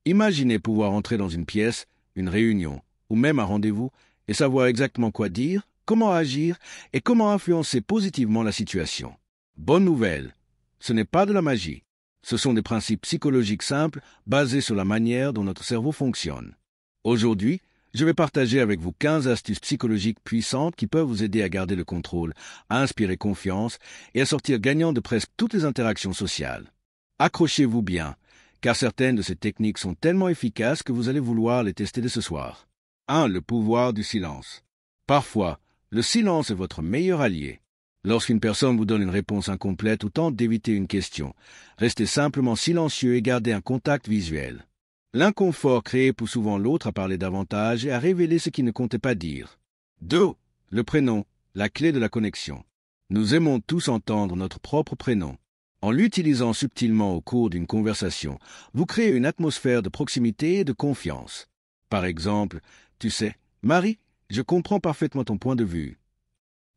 Imaginez pouvoir entrer dans une pièce, une réunion, ou même un rendez-vous, et savoir exactement quoi dire, comment agir et comment influencer positivement la situation. Bonne nouvelle, ce n'est pas de la magie. Ce sont des principes psychologiques simples basés sur la manière dont notre cerveau fonctionne. Aujourd'hui, je vais partager avec vous 15 astuces psychologiques puissantes qui peuvent vous aider à garder le contrôle, à inspirer confiance et à sortir gagnant de presque toutes les interactions sociales. Accrochez-vous bien, car certaines de ces techniques sont tellement efficaces que vous allez vouloir les tester dès ce soir. 1. Le pouvoir du silence. Parfois, le silence est votre meilleur allié. Lorsqu'une personne vous donne une réponse incomplète ou tente d'éviter une question, restez simplement silencieux et gardez un contact visuel. L'inconfort créé pousse souvent l'autre à parler davantage et à révéler ce qu'il ne comptait pas dire. 2. Le prénom, la clé de la connexion. Nous aimons tous entendre notre propre prénom. En l'utilisant subtilement au cours d'une conversation, vous créez une atmosphère de proximité et de confiance. Par exemple, tu sais, Marie, je comprends parfaitement ton point de vue.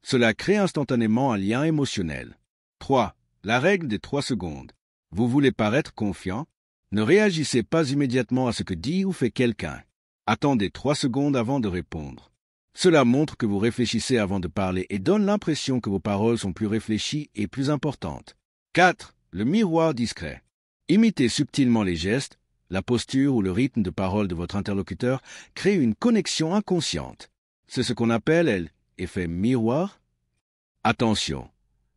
Cela crée instantanément un lien émotionnel. 3. La règle des 3 secondes. Vous voulez paraître confiant? Ne réagissez pas immédiatement à ce que dit ou fait quelqu'un. Attendez 3 secondes avant de répondre. Cela montre que vous réfléchissez avant de parler et donne l'impression que vos paroles sont plus réfléchies et plus importantes. 4. Le miroir discret. Imitez subtilement les gestes, la posture ou le rythme de parole de votre interlocuteur crée une connexion inconsciente. C'est ce qu'on appelle l'effet miroir. Attention,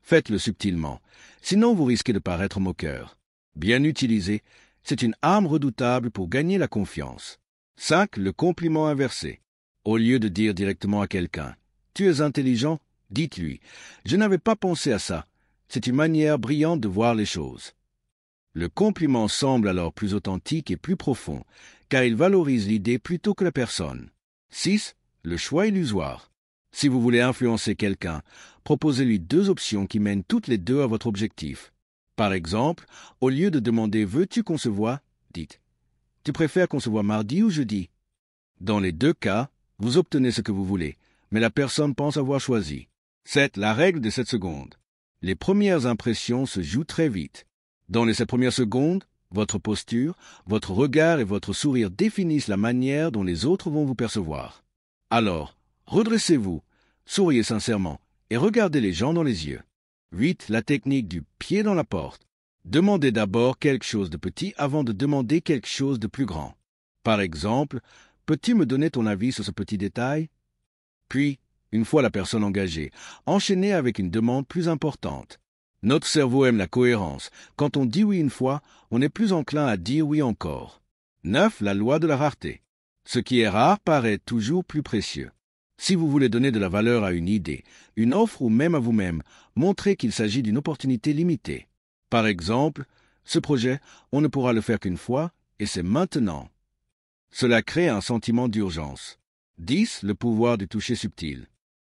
faites-le subtilement, sinon vous risquez de paraître moqueur. Bien utilisé, c'est une arme redoutable pour gagner la confiance. 5. Le compliment inversé. Au lieu de dire directement à quelqu'un « Tu es intelligent », dites-lui « Je n'avais pas pensé à ça ». C'est une manière brillante de voir les choses. Le compliment semble alors plus authentique et plus profond, car il valorise l'idée plutôt que la personne. 6. Le choix illusoire. Si vous voulez influencer quelqu'un, proposez-lui 2 options qui mènent toutes les 2 à votre objectif. Par exemple, au lieu de demander « Veux-tu qu'on se voie ?» dites « Tu préfères qu'on se voie mardi ou jeudi ?» Dans les 2 cas, vous obtenez ce que vous voulez, mais la personne pense avoir choisi. 7. La règle des 7 secondes. Les premières impressions se jouent très vite. Dans les 7 premières secondes, votre posture, votre regard et votre sourire définissent la manière dont les autres vont vous percevoir. Alors, redressez-vous, souriez sincèrement et regardez les gens dans les yeux. 8. La technique du pied dans la porte. Demandez d'abord quelque chose de petit avant de demander quelque chose de plus grand. Par exemple, peux-tu me donner ton avis sur ce petit détail? Puis, une fois la personne engagée, enchaînez avec une demande plus importante. Notre cerveau aime la cohérence. Quand on dit oui une fois, on est plus enclin à dire oui encore. 9. La loi de la rareté. Ce qui est rare paraît toujours plus précieux. Si vous voulez donner de la valeur à une idée, une offre ou même à vous-même, montrez qu'il s'agit d'une opportunité limitée. Par exemple, ce projet, on ne pourra le faire qu'une fois, et c'est maintenant. Cela crée un sentiment d'urgence. 10. Le pouvoir du toucher subtil.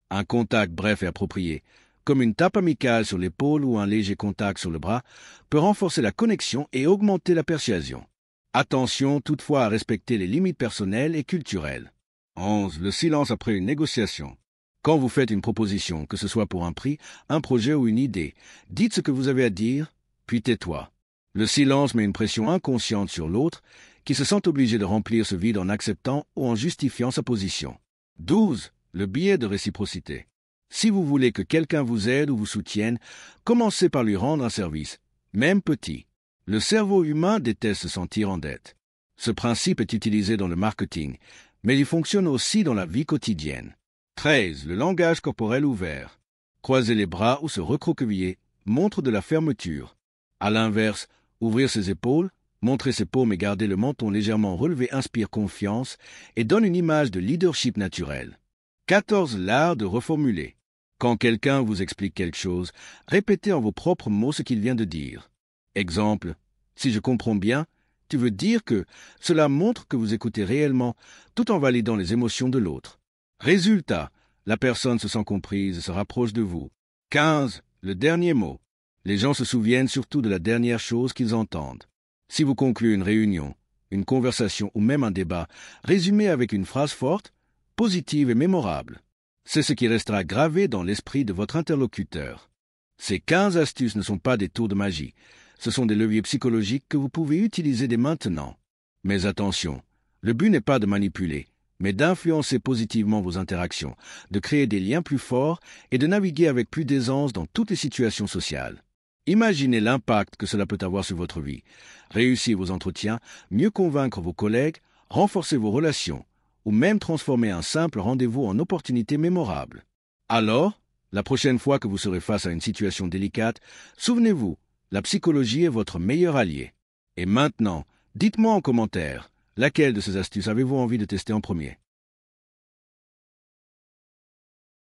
Un contact bref et approprié, comme une tape amicale sur l'épaule ou un léger contact sur le bras, peut renforcer la connexion et augmenter la persuasion. Attention toutefois à respecter les limites personnelles et culturelles. 11. Le silence après une négociation. Quand vous faites une proposition, que ce soit pour un prix, un projet ou une idée, dites ce que vous avez à dire, puis tais-toi. Le silence met une pression inconsciente sur l'autre, qui se sent obligé de remplir ce vide en acceptant ou en justifiant sa position. 12. Le biais de réciprocité. Si vous voulez que quelqu'un vous aide ou vous soutienne, commencez par lui rendre un service, même petit. Le cerveau humain déteste se sentir en dette. Ce principe est utilisé dans le marketing, mais il fonctionne aussi dans la vie quotidienne. 13. Le langage corporel ouvert. Croiser les bras ou se recroqueviller montre de la fermeture. À l'inverse, ouvrir ses épaules, montrer ses paumes et garder le menton légèrement relevé inspire confiance et donne une image de leadership naturel. 14. L'art de reformuler. Quand quelqu'un vous explique quelque chose, répétez en vos propres mots ce qu'il vient de dire. Exemple, si je comprends bien, tu veux dire que cela montre que vous écoutez réellement tout en validant les émotions de l'autre. Résultat, la personne se sent comprise et se rapproche de vous. 15. Le dernier mot. Les gens se souviennent surtout de la dernière chose qu'ils entendent. Si vous concluez une réunion, une conversation ou même un débat, résumez avec une phrase forte, positive et mémorable. C'est ce qui restera gravé dans l'esprit de votre interlocuteur. Ces 15 astuces ne sont pas des tours de magie. Ce sont des leviers psychologiques que vous pouvez utiliser dès maintenant. Mais attention, le but n'est pas de manipuler, mais d'influencer positivement vos interactions, de créer des liens plus forts et de naviguer avec plus d'aisance dans toutes les situations sociales. Imaginez l'impact que cela peut avoir sur votre vie. Réussir vos entretiens, mieux convaincre vos collègues, renforcer vos relations, ou même transformer un simple rendez-vous en opportunité mémorable. Alors, la prochaine fois que vous serez face à une situation délicate, souvenez-vous, la psychologie est votre meilleur allié. Et maintenant, dites-moi en commentaire, laquelle de ces astuces avez-vous envie de tester en premier?